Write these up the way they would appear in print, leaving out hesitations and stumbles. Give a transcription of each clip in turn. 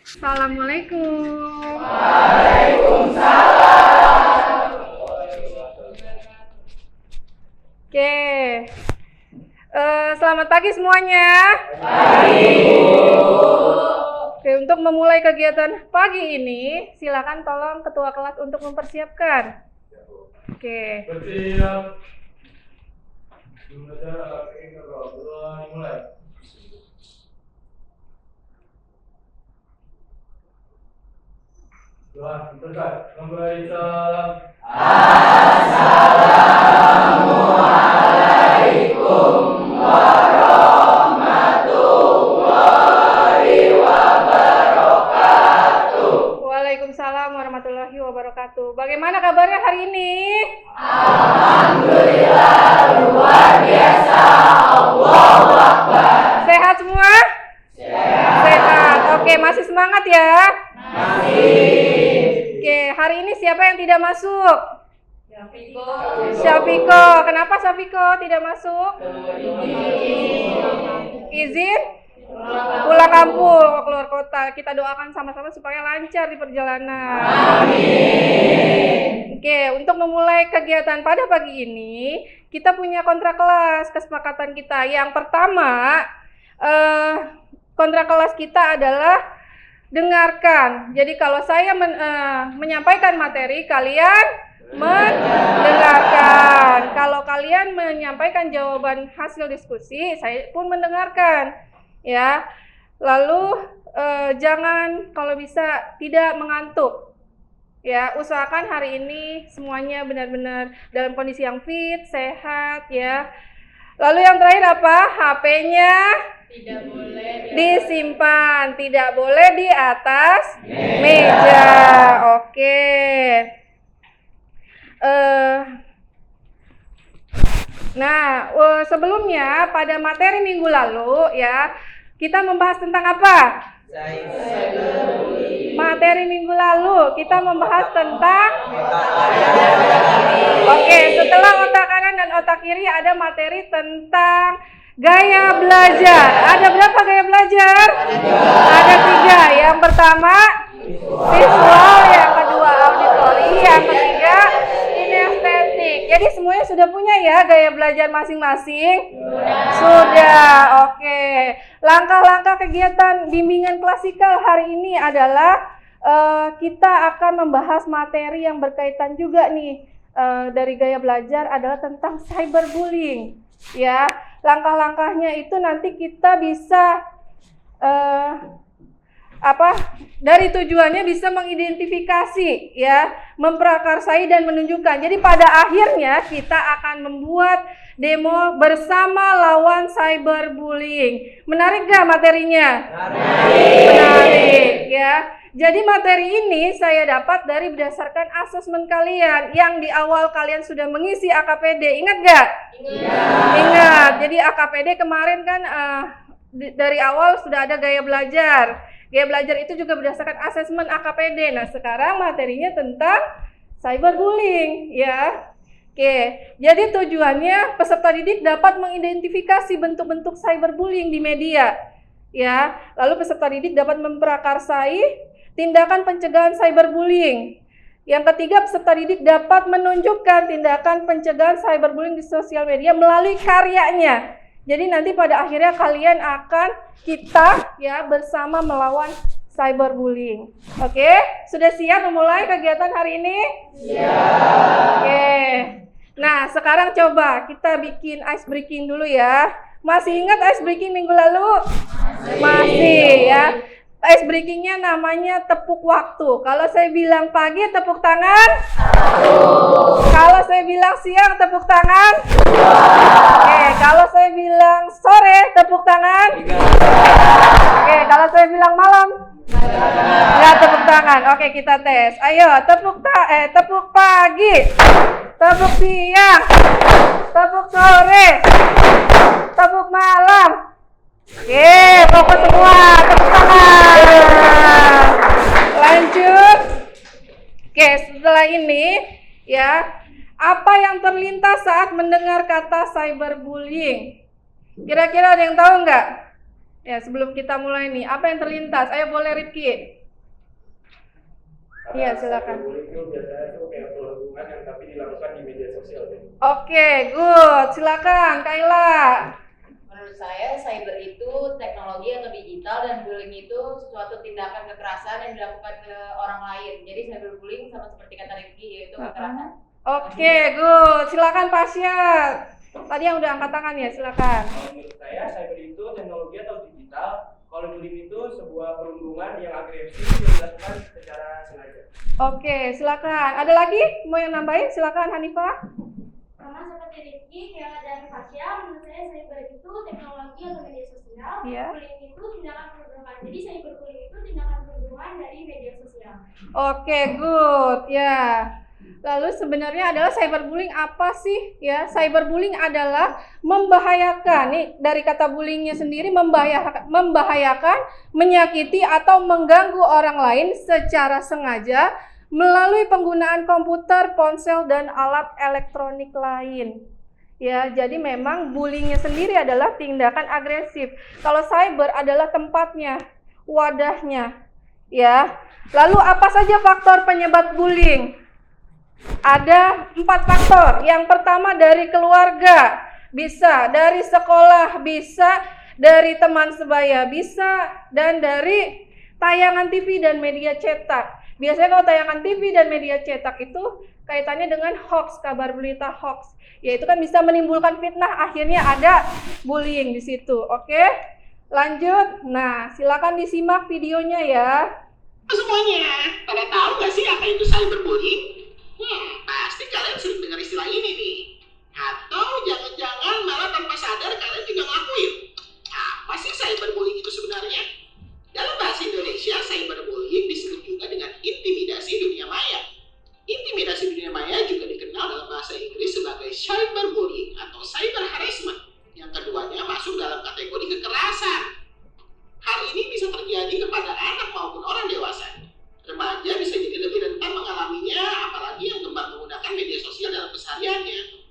Assalamualaikum. Oke, selamat pagi semuanya. Oke, untuk memulai kegiatan pagi ini, silakan tolong ketua kelas untuk mempersiapkan. Oke. Bersiap. Mulai. Doa selesai. Kembali salam. Assalamualaikum warahmatullahi wabarakatuh. Waalaikumsalam warahmatullahi wabarakatuh. Bagaimana kabarnya hari ini? Alhamdulillah luar biasa. Allahu Akbar. Sehat semua? Sehat. Oke, masih semangat ya? Oke, hari ini siapa yang tidak masuk? Syafiko. Kenapa Syafiko tidak masuk? Izin? Pulang kampung, keluar kota. Kita doakan sama-sama supaya lancar di perjalanan. Amin. Oke, untuk memulai kegiatan pada pagi ini, kita punya kontrak kelas, kesepakatan kita. Yang pertama, kontrak kelas kita adalah dengarkan. Jadi kalau saya menyampaikan materi, kalian mendengarkan. Kalau kalian menyampaikan jawaban hasil diskusi, saya pun mendengarkan. Ya. Lalu jangan kalau bisa tidak mengantuk. Ya, usahakan hari ini semuanya benar-benar dalam kondisi yang fit, sehat ya. Lalu yang terakhir apa? HP-nya tidak boleh disimpan, tidak boleh di atas meja. Oke. Nah, sebelumnya pada materi minggu lalu ya, kita membahas tentang apa? Materi minggu lalu kita membahas tentang setelah otak kanan dan otak kiri ada materi tentang gaya belajar. Ada berapa gaya belajar? Ada 3. Yang pertama visual, yang kedua auditori, yang ketiga kinestetik. Jadi semuanya sudah punya ya gaya belajar masing-masing? Sudah. Oke. Langkah-langkah kegiatan bimbingan klasikal hari ini adalah kita akan membahas materi yang berkaitan juga nih dari gaya belajar adalah tentang cyberbullying. Ya, langkah-langkahnya itu nanti kita bisa dari tujuannya bisa mengidentifikasi ya, memprakarsai dan menunjukkan. Jadi pada akhirnya kita akan membuat demo bersama lawan cyberbullying. Menarik gak materinya? Menarik ya. Jadi materi ini saya dapat dari berdasarkan asesmen kalian yang di awal kalian sudah mengisi AKPD. Ingat gak? Ingat. Jadi AKPD kemarin kan dari awal sudah ada gaya belajar. Gaya belajar itu juga berdasarkan asesmen AKPD. Nah, sekarang materinya tentang cyberbullying ya. Oke, jadi tujuannya peserta didik dapat mengidentifikasi bentuk-bentuk cyberbullying di media. Ya, lalu peserta didik dapat memprakarsai tindakan pencegahan cyberbullying. Yang ketiga, peserta didik dapat menunjukkan tindakan pencegahan cyberbullying di sosial media melalui karyanya. Jadi nanti pada akhirnya kalian akan kita ya bersama melawan cyberbullying. Oke, sudah siap memulai kegiatan hari ini? Siap. Oke. Nah, sekarang coba kita bikin ice breaking dulu ya. Masih ingat ice breaking minggu lalu? Masih ya. Ice breakingnya namanya tepuk waktu. Kalau saya bilang pagi, tepuk tangan. Kalau saya bilang siang, tepuk tangan. Oke, kalau saya bilang sore, tepuk tangan. Oke, kalau saya bilang malam, ya tepuk tangan. Oke, kita tes. Ayo, tepuk pagi, tepuk siang, tepuk sore, tepuk malam. Oke, fokus semua, tepuk tangan. Lanjut. Oke, setelah ini ya, apa yang terlintas saat mendengar kata cyberbullying? Kira-kira ada yang tahu nggak? Ya, sebelum kita mulai nih, apa yang terlintas? Ayo boleh Rifki. Iya, silakan. Cyberbullying itu biasanya tuh kayak perundungan yang tapi dilakukan di media sosial. Oke, good. Silakan, Kaila. Menurut saya, cyber itu teknologi atau digital dan bullying itu suatu tindakan kekerasan yang dilakukan ke orang lain. Jadi cyberbullying sama seperti kata Rifki, yaitu kekerasan. Oke, good. Silakan Pasya. Tadi yang udah angkat tangan ya, silakan. Menurut saya, cyber itu teknologi atau digital. Kalau bullying itu sebuah perundungan yang agresif yang dilakukan secara sengaja. Oke, silakan. Ada lagi mau yang nambahin? Silakan Hanifah. Sama seperti Rifki, Kela dan Fasya, menurut saya cyber itu teknologi atau media sosial. Iya. Bullying itu tindakan perundungan. Jadi cyberbullying itu tindakan perundungan dari media sosial. Oke, good. Ya. Lalu sebenarnya adalah cyberbullying apa sih? Ya, cyberbullying adalah membahayakan. Nih dari kata bullyingnya sendiri membahayakan, menyakiti atau mengganggu orang lain secara sengaja melalui penggunaan komputer, ponsel dan alat elektronik lain. Ya, jadi memang bullyingnya sendiri adalah tindakan agresif. Kalau cyber adalah tempatnya, wadahnya. Ya. Lalu apa saja faktor penyebab bullying? Ada 4 faktor. Yang pertama dari keluarga, bisa dari sekolah, bisa dari teman sebaya, bisa dan dari tayangan TV dan media cetak. Biasanya kalau tayangan TV dan media cetak itu kaitannya dengan hoax, kabar berita hoax. Yaitu kan bisa menimbulkan fitnah, akhirnya ada bullying di situ. Oke? Lanjut. Nah, silakan disimak videonya ya. Semuanya, pada tahu nggak sih apa itu cyberbullying? Pasti kalian sering dengar istilah ini nih. Atau jangan-jangan malah tanpa sadar kalian juga ngelakuin. Apa sih cyberbullying itu sebenarnya? Dalam bahasa Indonesia, cyberbullying disebut juga dengan intimidasi dunia maya. Intimidasi dunia maya juga dikenal dalam bahasa Inggris sebagai cyberbullying atau cyber harassment. Yang keduanya masuk dalam kategori kekerasan. Hal ini bisa terjadi kepada anak maupun orang dewasa. Remaja bisa jadi lebih rentan mengalaminya, apalagi yang gemar menggunakan media sosial dalam kesehariannya.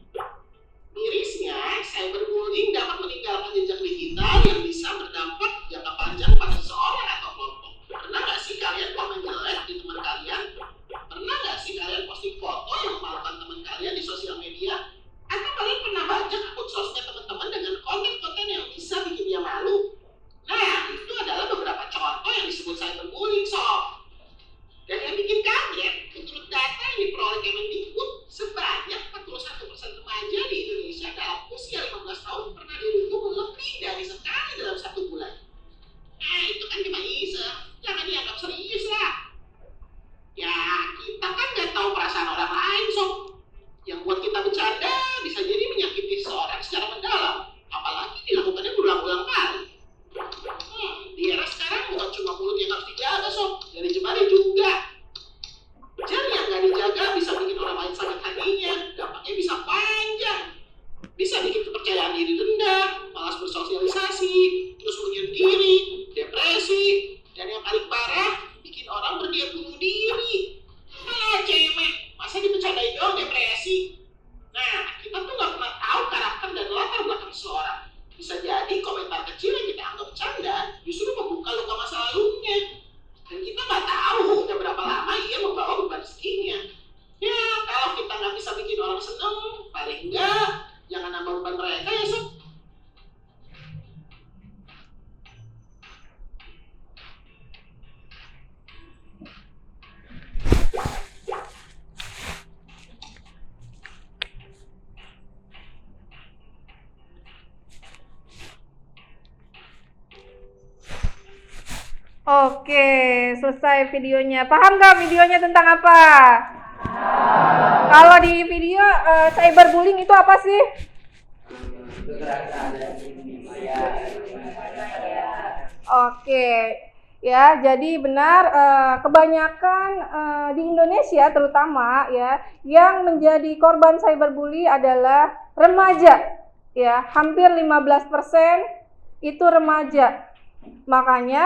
Mirisnya, cyberbullying dapat meninggalkan jejak digital yang bisa berdampak jangka panjang pada seseorang atau kelompok. Pernah nggak sih kalian komen jelek di teman kalian? Pernah nggak sih kalian posting foto yang memalukan teman kalian di sosial media? Atau kalian pernah bajak akun sosmed teman-teman dengan konten-konten yang bisa bikin dia malu? Nah, itu adalah beberapa contoh yang disebut cyberbullying, sob. Dan yang bikin kaget, menurut data yang diperoleh Kemendikbud, sebanyak 41% remaja di Indonesia dalam usia 15 tahun pernah dirundung lebih dari sekali dalam 1 bulan. Itu kan cuma iseng, jangan dianggap serius lah. Ya, kita kan nggak tahu perasaan orang lain, sob. Yang buat kita bercanda bisa jadi menyakiti seseorang secara mendalam, apalagi dilakukannya berulang-ulang kali. Di era sekarang bukan cuma mulut yang harus dijaga, sob, jari jemari juga. Jari yang nggak dijaga bisa bikin orang lain sakit hatinya, dampaknya bisa panjang. Bisa bikin kepercayaan diri rendah, malas bersosialisasi, terus menyendiri, depresi, dan yang paling parah, bikin orang berniat bunuh diri. Malah cewek, masa dibicarain doang depresi? Nah, kita tuh nggak pernah tahu karakter dan latar belakang seseorang. Bisa jadi komentar kecil yang kita anggap canda justru membuka luka masa lalunya. Dan kita nggak tahu udah berapa lama ia membawa beban rezekinya. Ya, kalau kita nggak bisa bikin orang seneng, paling enggak jangan nambah beban mereka ya, sob. Oke, selesai videonya. Paham nggak videonya tentang apa? Kalau di video cyberbullying itu apa sih? Oke, ya jadi benar kebanyakan di Indonesia terutama ya yang menjadi korban cyberbully adalah remaja. Ya, hampir 15% itu remaja. Makanya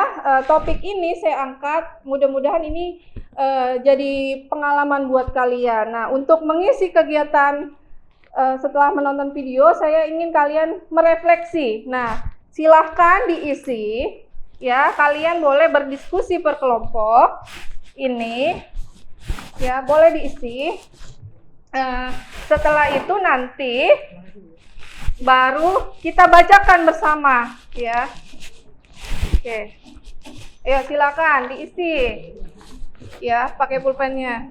topik ini saya angkat, mudah-mudahan ini jadi pengalaman buat kalian. Nah, untuk mengisi kegiatan setelah menonton video, saya ingin kalian merefleksi. Nah, silahkan diisi. Ya, kalian boleh berdiskusi per kelompok. Ini, ya, boleh diisi. Setelah itu nanti baru kita bacakan bersama, ya. Oke. Ayo silakan diisi. Ya, pakai pulpennya.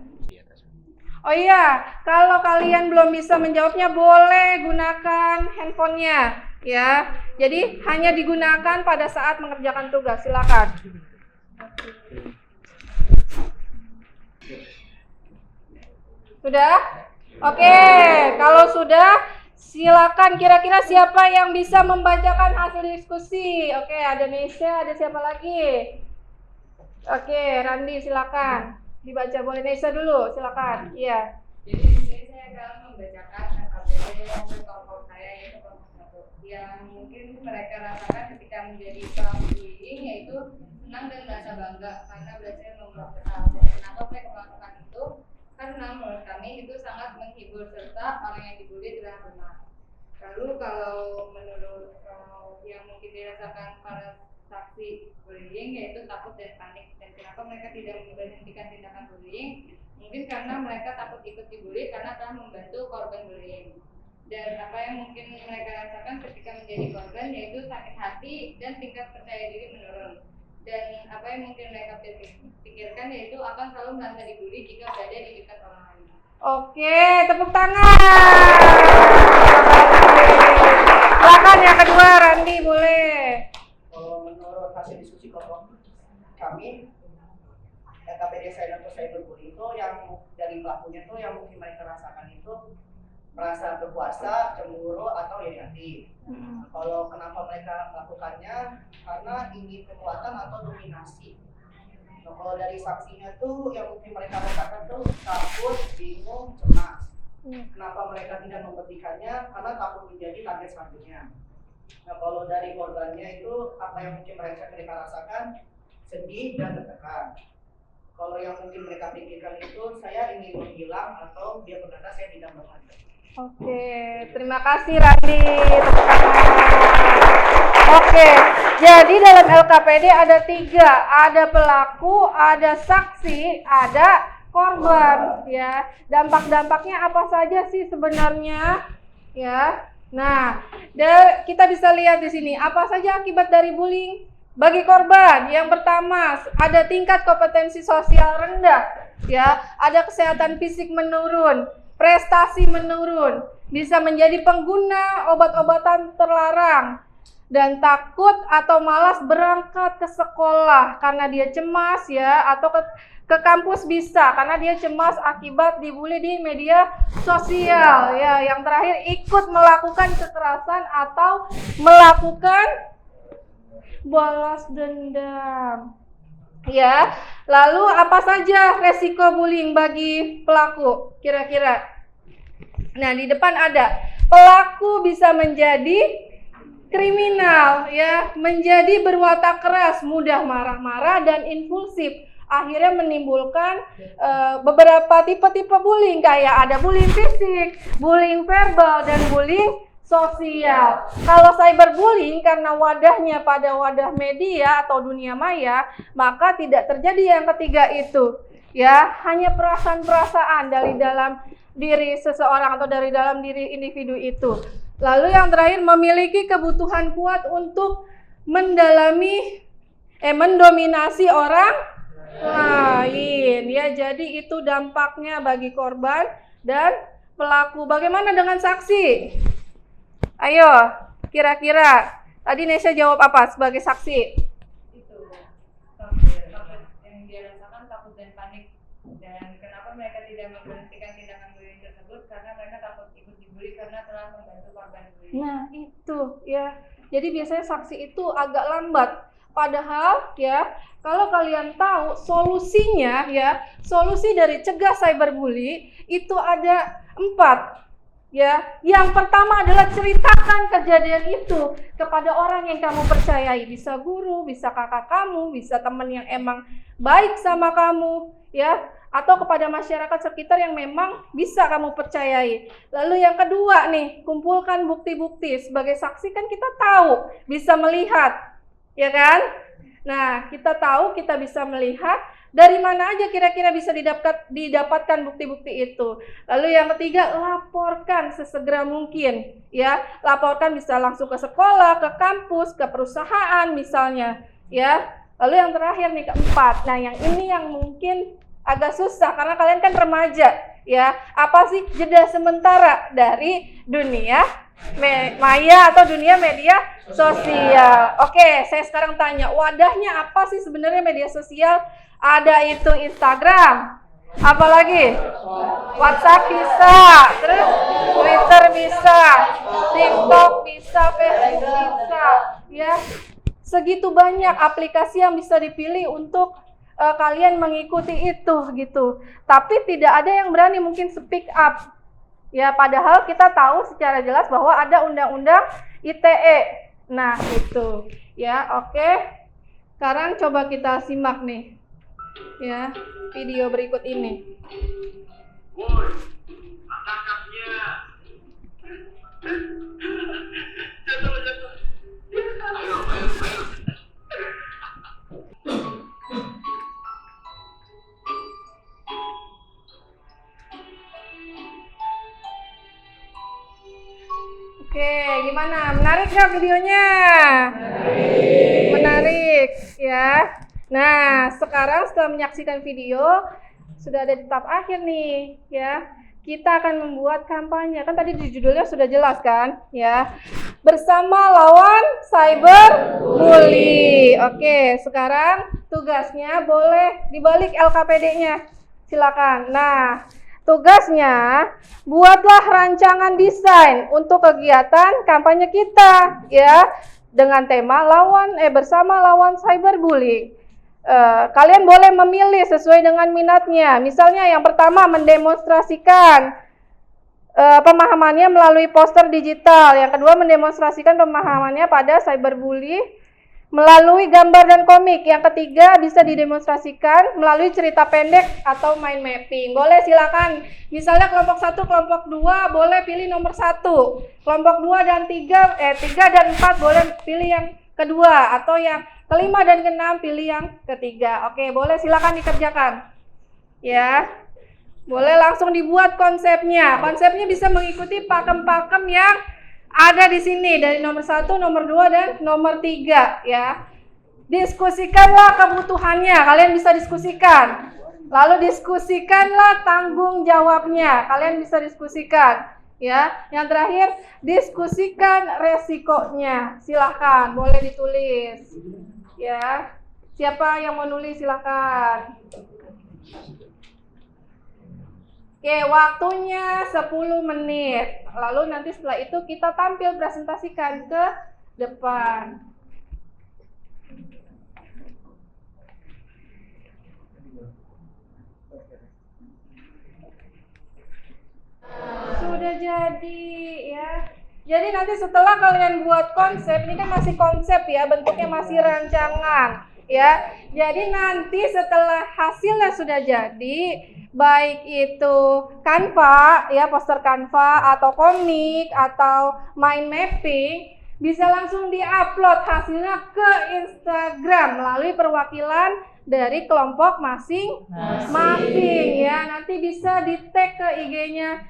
Oh iya, kalau kalian belum bisa menjawabnya boleh gunakan handphonenya. Ya, jadi hanya digunakan pada saat mengerjakan tugas. Silakan. Sudah? Oke, kalau sudah, silakan. Kira-kira siapa yang bisa membacakan hasil diskusi? Oke, ada Nesya, ada siapa lagi? Oke, Randi, silakan. Dibaca, boleh Nesya dulu, silakan. Iya. Jadi di sini saya akan membacakan LKPD untuk kelompok saya yaitu kelompok 1 yang mungkin mereka rasakan ketika menjadi pelaku bullying, yaitu senang dan merasa bangga karena berhasil membuat kesal. Dan kenapa mereka melakukan itu? Karena menurut kami itu sangat menghibur serta orang yang dibully telah benar. Lalu kalau menurut yang mungkin dirasakan para saksi bullying, yaitu takut dan panik. Dan kenapa mereka tidak menghentikan tindakan bullying? Mungkin karena mereka takut ikut dibully karena telah membantu korban bullying. Dan apa yang mungkin mereka rasakan ketika menjadi korban yaitu sakit hati dan tingkat percaya diri menurun. Dan apa yang mungkin mereka pikirkan yaitu akan selalu merasa dibully jika berada di dekat orang lain. Oke, tepuk tangan. Silakan yang kedua, Randi, boleh. Kalau menurut hasil diskusi kelompok kami, LKPD Silent Cyberbullying itu yang dari pelakunya tuh yang mungkin mereka rasakan itu merasa berkuasa, cemburu, atau iri hati. Kalau kenapa mereka melakukannya? Karena ingin kekuatan atau dominasi. Nah, kalau dari saksinya tuh yang mungkin mereka rasakan tuh takut, bingung, cemas. Kenapa mereka tidak membuktikannya? Karena takut menjadi target selanjutnya. Nah, kalau dari korbannya itu apa yang mungkin mereka rasakan? Sedih dan tertekan. Kalau yang mungkin mereka pikirkan itu saya ingin menghilang atau dia berkata saya tidak berlanjut. Oke, terima kasih Randi. Tepuk tangan. Oke, jadi dalam LKPD ada 3, ada pelaku, ada saksi, ada korban. Ya, dampak-dampaknya apa saja sih sebenarnya? Ya, nah, kita bisa lihat di sini apa saja akibat dari bullying. Bagi korban, yang pertama ada tingkat kompetensi sosial rendah, ya, ada kesehatan fisik menurun, prestasi menurun, bisa menjadi pengguna obat-obatan terlarang, dan takut atau malas berangkat ke sekolah karena dia cemas, ya, atau ke kampus bisa karena dia cemas akibat dibully di media sosial, ya. Yang terakhir ikut melakukan kekerasan atau melakukan balas dendam. Ya, lalu apa saja resiko bullying bagi pelaku kira-kira? Nah, di depan ada pelaku bisa menjadi kriminal, ya, menjadi berwatak keras, mudah marah-marah dan impulsif. Akhirnya menimbulkan beberapa tipe-tipe bullying, kayak ada bullying fisik, bullying verbal, dan bullying sosial. Kalau cyberbullying karena wadahnya pada wadah media atau dunia maya, maka tidak terjadi yang ketiga itu. Ya, hanya perasaan-perasaan dari dalam diri seseorang atau dari dalam diri individu itu. Lalu yang terakhir memiliki kebutuhan kuat untuk mendominasi orang lain. Ya, jadi itu dampaknya bagi korban dan pelaku. Bagaimana dengan saksi? Ayo, kira-kira tadi Nesya jawab apa sebagai saksi? Itu takut yang dia rasakan, takut dan panik. Dan kenapa mereka tidak menghentikan tindakan bullying tersebut? Karena mereka takut ikut dibully karena telah membantu korban bullying. Nah, itu ya. Jadi biasanya saksi itu agak lambat. Padahal ya, kalau kalian tahu solusinya, ya, solusi dari cegah cyberbully itu ada 4. Ya, yang pertama adalah ceritakan kejadian itu kepada orang yang kamu percayai, bisa guru, bisa kakak kamu, bisa teman yang emang baik sama kamu, ya. atau kepada masyarakat sekitar yang memang bisa kamu percayai. Lalu yang kedua nih, kumpulkan bukti-bukti. Sebagai saksi kan kita tahu, bisa melihat, ya kan? Nah, kita tahu, kita bisa melihat dari mana aja kira-kira bisa didapatkan bukti-bukti itu. Lalu yang ketiga, laporkan sesegera mungkin, ya. Laporkan bisa langsung ke sekolah, ke kampus, ke perusahaan misalnya, ya. Lalu yang terakhir nih, keempat. Nah, yang ini yang mungkin agak susah karena kalian kan remaja, ya. Apa sih jeda sementara dari dunia maya atau dunia media sosial? Oke, saya sekarang tanya, wadahnya apa sih sebenarnya media sosial? Ada itu Instagram, apalagi WhatsApp bisa, terus Twitter bisa, TikTok bisa, Facebook bisa, ya. Segitu banyak aplikasi yang bisa dipilih untuk kalian mengikuti itu gitu. Tapi tidak ada yang berani mungkin speak up. Ya, padahal kita tahu secara jelas bahwa ada undang-undang ITE. Nah, itu. Ya, oke. Sekarang coba kita simak nih. Ya, video berikut ini. Woi, tangkapnya. Jatuh. Ayo. Oke, gimana? Menarik nggak videonya? Menarik, ya. Nah, sekarang setelah menyaksikan video, sudah ada di tahap akhir nih, ya. Kita akan membuat kampanye. Kan tadi di judulnya sudah jelas kan, ya. Bersama lawan cyberbully. Oke, sekarang tugasnya boleh dibalik LKPD-nya. Silakan. Nah, tugasnya buatlah rancangan desain untuk kegiatan kampanye kita, ya, dengan tema bersama lawan cyberbullying. Kalian boleh memilih sesuai dengan minatnya. Misalnya yang pertama mendemonstrasikan pemahamannya melalui poster digital. Yang kedua mendemonstrasikan pemahamannya pada cyberbully melalui gambar dan komik. Yang ketiga bisa didemonstrasikan melalui cerita pendek atau mind mapping. Boleh, silakan. Misalnya kelompok 1, kelompok 2 boleh pilih nomor 1. Kelompok 2 dan 3 dan 4 boleh pilih yang kedua, atau yang kelima dan keenam pilih yang ketiga. Oke, boleh, silakan dikerjakan. Ya. Boleh langsung dibuat konsepnya. Konsepnya bisa mengikuti pakem-pakem yang ada di sini dari nomor 1, nomor 2 dan nomor 3, ya. Diskusikanlah kebutuhannya, kalian bisa diskusikan. Lalu diskusikanlah tanggung jawabnya, kalian bisa diskusikan, ya. Yang terakhir, diskusikan resikonya. Silahkan, boleh ditulis, ya. Siapa yang mau nulis, silahkan. Oke, waktunya 10 menit. Lalu nanti setelah itu kita tampil presentasikan ke depan. Sudah jadi, ya. Jadi nanti setelah kalian buat konsep, ini kan masih konsep ya, bentuknya masih rancangan, ya. Jadi nanti setelah hasilnya sudah jadi, baik itu Canva, ya, poster Canva atau komik atau mind mapping, bisa langsung diupload hasilnya ke Instagram melalui perwakilan dari kelompok masing-masing, ya. Nanti bisa di-tag ke IG-nya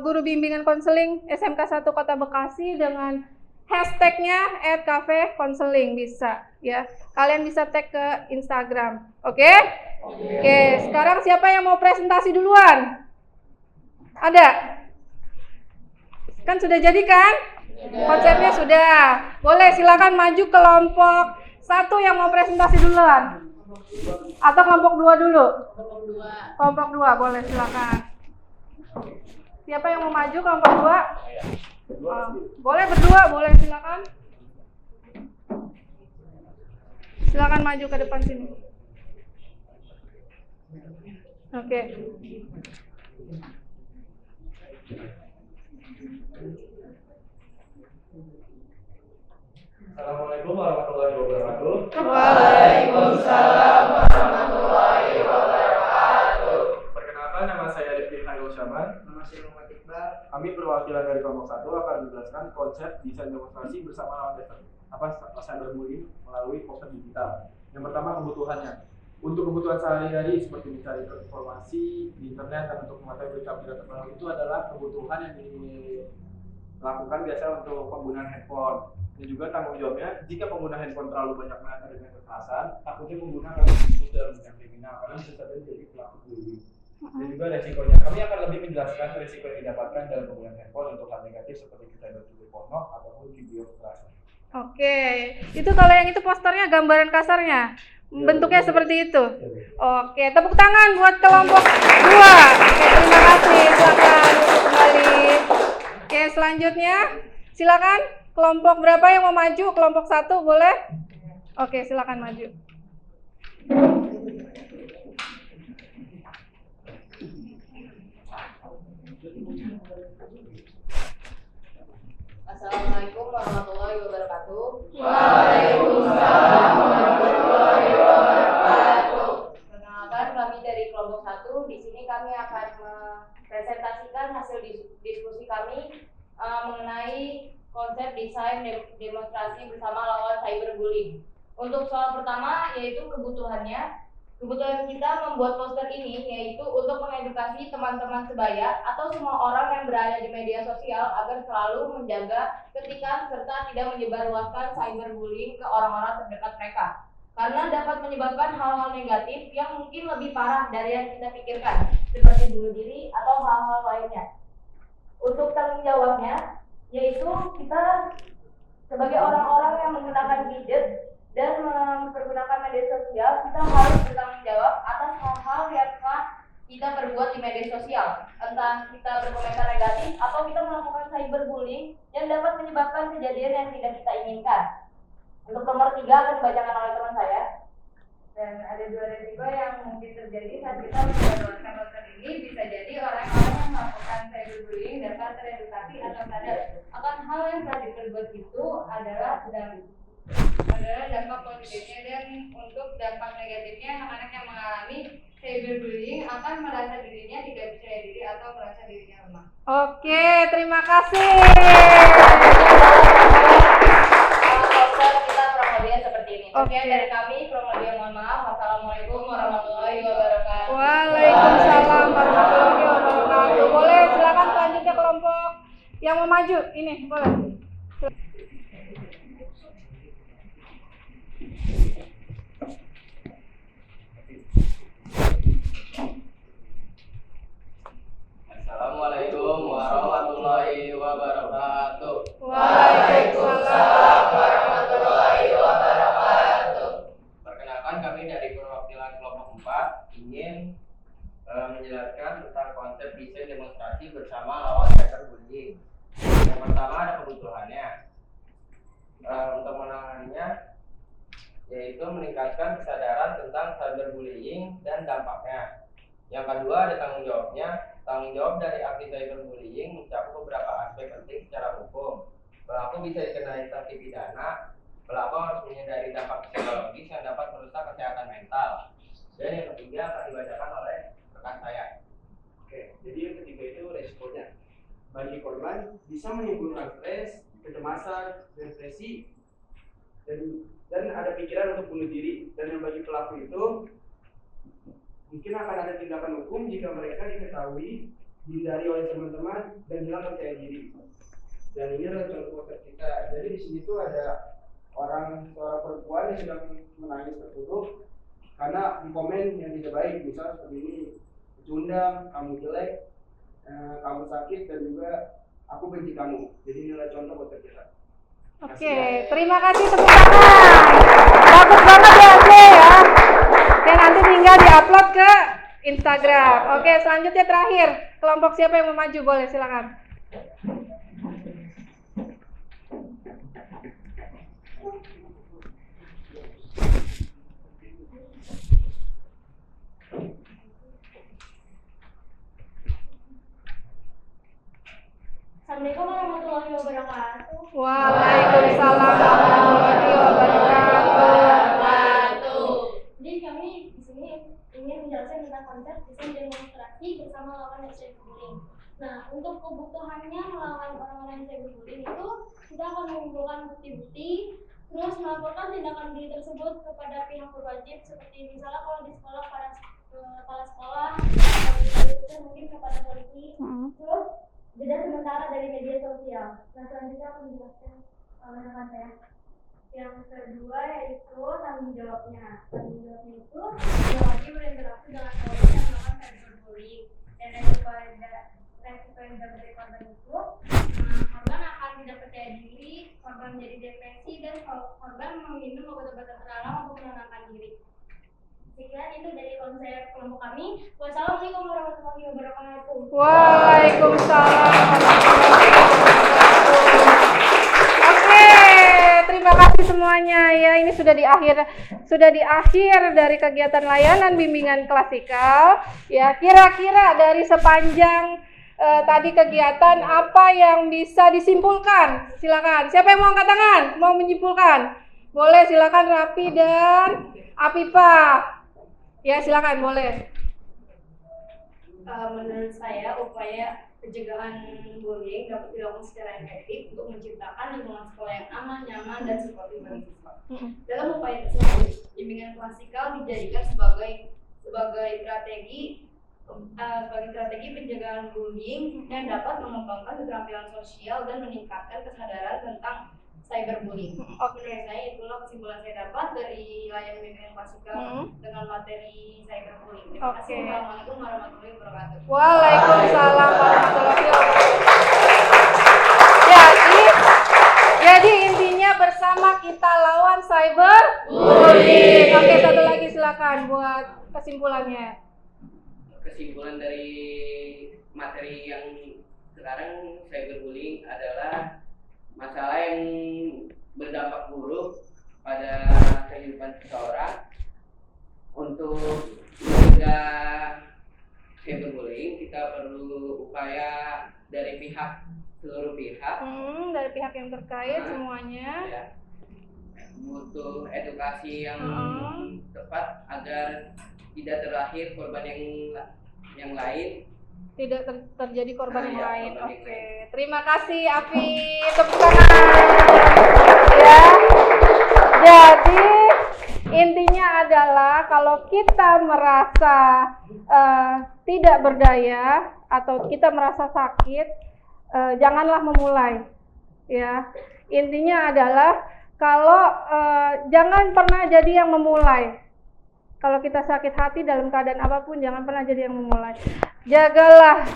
Guru Bimbingan Konseling SMK 1 Kota Bekasi dengan hashtagnya @cafe-konseling bisa, ya. Kalian bisa tag ke Instagram, oke? Oke, sekarang siapa yang mau presentasi duluan? Ada? Kan sudah jadi kan? Konsepnya sudah. Boleh, silakan maju kelompok 1 yang mau presentasi duluan. Atau kelompok 2 dulu? Kelompok 2, boleh, silakan. Siapa yang mau maju kelompok 2? Boleh berdua, boleh, silakan. Silakan maju ke depan sini. Oke. Assalamualaikum warahmatullahi wabarakatuh. Waalaikumsalam warahmatullahi wabarakatuh. kami perwakilan dari kelompok 1 akan menjelaskan konsep desain demonstrasi bersama lawan cyberbullying melalui poster digital. Yang pertama, kebutuhannya. Untuk kebutuhan sehari-hari seperti mencari informasi di internet dan untuk mengetahui berita-berita terbaru itu adalah kebutuhan yang dilakukan biasa untuk penggunaan handphone. Dan juga tanggung jawabnya, jika pengguna handphone terlalu banyak mengantar dengan kekerasan, takutnya pengguna akan terlibat dalam tindak kriminal karena bisa saja jadi pelaku bullying. Dan juga resikonya, kami akan lebih menjelaskan resiko yang didapatkan dalam penggunaan handphone untuk hal negatif seperti cyberbullying porno ataupun video kekerasan. Oke, itu kalau yang itu posternya gambaran kasarnya. Bentuknya seperti itu. Oke, tepuk tangan buat kelompok 2. Oke, terima kasih. Silakan duduk kembali. Oke, selanjutnya silakan kelompok berapa yang mau maju? Kelompok 1 boleh? Oke, silakan maju. Assalamualaikum warahmatullahi wabarakatuh. Waalaikumsalam warahmatullahi wabarakatuh. Perkenalkan, kami dari kelompok 1. Di sini kami akan mempresentasikan hasil diskusi kami mengenai konsep desain demonstrasi bersama lawan cyberbullying. Untuk soal pertama yaitu kebutuhannya. Kebutuhan kita membuat poster ini yaitu untuk mengedukasi teman-teman sebaya atau semua orang yang berada di media sosial agar selalu menjaga ketika serta tidak menyebarluaskan cyberbullying ke orang-orang terdekat mereka. Karena dapat menyebabkan hal-hal negatif yang mungkin lebih parah dari yang kita pikirkan, seperti bunuh diri atau hal-hal lainnya. Untuk tanggung jawabnya, yaitu kita sebagai orang-orang yang menggunakan gadget dan mempergunakan media sosial, kita harus bertanggung jawab atas hal-hal yang telah kita perbuat di media sosial. Entah kita berkomentar negatif atau kita melakukan cyberbullying yang dapat menyebabkan kejadian yang tidak kita inginkan. Untuk nomor 3 akan dibacakan oleh teman saya. Dan ada 2 resiko yang mungkin terjadi saat kita menyebarluaskan poster ini. Bisa jadi orang-orang yang melakukan cyberbullying dapat teredukasi atau sadar akan hal yang telah diperbuat itu adalah dampak positifnya, dan untuk dampak negatifnya anak-anak yang mengalami cyberbullying akan merasa dirinya tidak percaya diri atau merasa dirinya lemah. Oke, terima kasih. Poster kita kurang lebihnya seperti ini. Oke. Sekian dari kami, kurang lebihnya mohon maaf. Wassalamualaikum warahmatullahi wabarakatuh. Waalaikumsalam warahmatullahi wabarakatuh. Boleh silakan selanjutnya kelompok yang mau maju. Ini boleh. Assalamualaikum warahmatullahi wabarakatuh. Waalaikumsalam warahmatullahi wabarakatuh. Perkenalkan, kami dari perwakilan kelompok 4 ingin menjelaskan tentang konsep desain demonstrasi bersama lawan cyberbullying. Yang pertama ada kebutuhannya. Untuk menanganinya yaitu meningkatkan kesadaran tentang cyberbullying dan dampaknya. Yang kedua ada tanggung jawabnya. Tanggung jawab dari aksi cyberbullying mencakup beberapa aspek penting secara hukum. Pelaku bisa dikenai sanksi pidana. Pelaku harus menyadari dampak psikologis yang dapat merusak kesehatan mental. Dan yang ketiga akan dibacakan oleh rekan saya. Oke, jadi yang ketiga itu resikonya. Bagi korban bisa menimbulkan stres, kecemasan, depresi, dan ada pikiran untuk bunuh diri. Dan yang bagi pelaku itu mungkin akan ada tindakan hukum jika mereka diketahui, dihindari oleh teman-teman, dan hilang percaya diri. Dan ini adalah contoh poster kita. Jadi di sini tuh ada seorang perempuan yang sedang menangis terpuruk karena komen yang tidak baik, misal seperti ini, pecundang, kamu jelek, kamu sakit, dan juga aku benci kamu. Jadi ini adalah contoh poster kita. Oke, terima kasih, tepuk tangan. Bagus banget ya, Ade ya. Oke, nanti tinggal diupload ke Instagram. Oke, selanjutnya terakhir, kelompok siapa yang mau maju? Boleh, silakan. Assalamualaikum warahmatullahi wabarakatuh. Waalaikumsalam warahmatullahi wabarakatuh. Jadi kami di sini ingin menjelaskan tentang konsep desain demonstrasi bersama lawan cyberbullying. Nah, untuk kebutuhannya melawan orang-orang yang cyberbullying itu kita akan mengumpulkan bukti-bukti, terus melaporkan tindakan diri tersebut kepada pihak berwajib, seperti misalnya kalau di sekolah pada kepala sekolah, atau mungkin kepada polisi. Terus jeda sementara dari media sosial. Nah, selanjutnya aku menjelaskan rekan saya. Yang kedua yaitu tanggung jawabnya. Tanggung jawabnya itu wajib berinteraksi dengan korban yang melakukan cyberbullying. Dan resiko yang dapat dari korban itu, korban akan tidak percaya diri, korban menjadi depresi, dan korban meminum obat-obatan terlarang untuk menenangkan diri. Sekian itu dari kelompok kami. Wassalamualaikum warahmatullahi wabarakatuh. Waalaikumsalam warahmatullahi wabarakatuh. Oke, terima kasih semuanya ya. Ini sudah di akhir dari kegiatan layanan bimbingan klasikal. Ya, kira-kira dari sepanjang tadi kegiatan apa yang bisa disimpulkan? Silakan. Siapa yang mau angkat tangan? Mau menyimpulkan? Boleh, silakan Rapi dan Apipa. Ya, silakan, boleh. Menurut saya upaya pencegahan bullying dapat dilakukan secara efektif untuk menciptakan lingkungan sekolah yang aman, nyaman, dan suportif bagi siswa. Dalam upaya tersebut, bimbingan klasikal dijadikan sebagai strategi pencegahan bullying yang dapat mengembangkan keterampilan sosial dan meningkatkan kesadaran tentang cyberbullying. Menurut saya itulah kesimpulan saya dapat dari layanan bimbingan klasikal dengan materi cyberbullying. Terima kasih. Assalamualaikum warahmatullahi wabarakatuh. Waalaikumsalam warahmatullahi wabarakatuh. Jadi intinya bersama kita lawan cyberbullying. Oke, satu lagi silakan buat kesimpulannya. Kesimpulan dari materi yang sekarang, cyberbullying adalah masalah yang berdampak buruk pada kehidupan seseorang. Untuk mencegah cyberbullying, kita perlu upaya dari seluruh pihak, dari pihak yang terkait semuanya. Ya, butuh edukasi yang tepat agar tidak terlahir korban yang lain, tidak terjadi korban yang lain. Korban Oke, yang lain. terima kasih Afi, tepuk tangan. Ya, jadi intinya adalah kalau kita merasa tidak berdaya atau kita merasa sakit, janganlah memulai. Ya, intinya adalah kalau jangan pernah jadi yang memulai. Kalau kita sakit hati dalam keadaan apapun, jangan pernah jadi yang memulai. Jagalah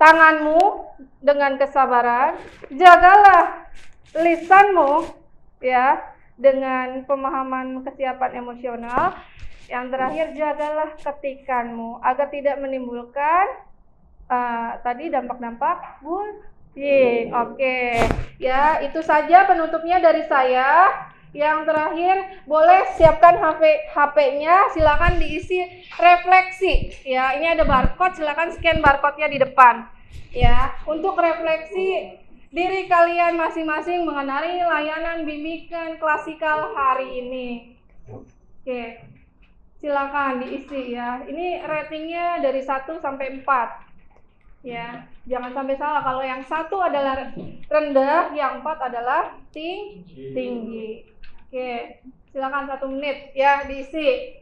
tanganmu dengan kesabaran, jagalah lisanmu ya dengan pemahaman kesiapan emosional. Yang terakhir, jagalah ketikanmu agar tidak menimbulkan tadi dampak-dampak bullying. Oke. Ya, itu saja penutupnya dari saya. Yang terakhir, boleh siapkan HP-nya, silakan diisi refleksi. Ya, ini ada barcode, silakan scan barcode-nya di depan. Ya, untuk refleksi diri kalian masing-masing mengenai layanan bimbingan klasikal hari ini. Oke. Silakan diisi ya. Ini ratingnya dari 1 sampai 4. Ya, jangan sampai salah. Kalau yang 1 adalah rendah, yang 4 adalah tinggi. Oke, silakan 1 menit ya diisi.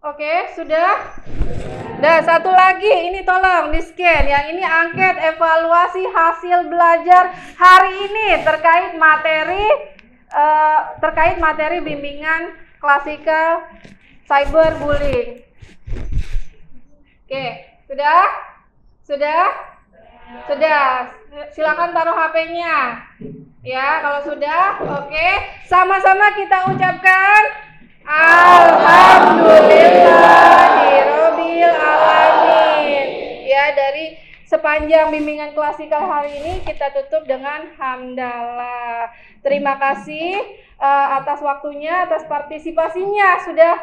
Oke, sudah? Dan satu lagi, ini tolong di-scan. Yang ini angket evaluasi hasil belajar hari ini terkait materi bimbingan klasikal cyberbullying. Oke, sudah? Silakan taruh HP-nya. Ya, kalau sudah, oke. Sama-sama kita ucapkan Alhamdulillahirobbil alamin. Ya, dari sepanjang bimbingan klasikal hari ini kita tutup dengan hamdalah. Terima kasih atas waktunya, atas partisipasinya sudah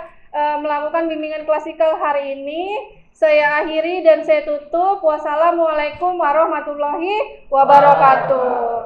melakukan bimbingan klasikal hari ini. Saya akhiri dan saya tutup. Wassalamualaikum warahmatullahi wabarakatuh.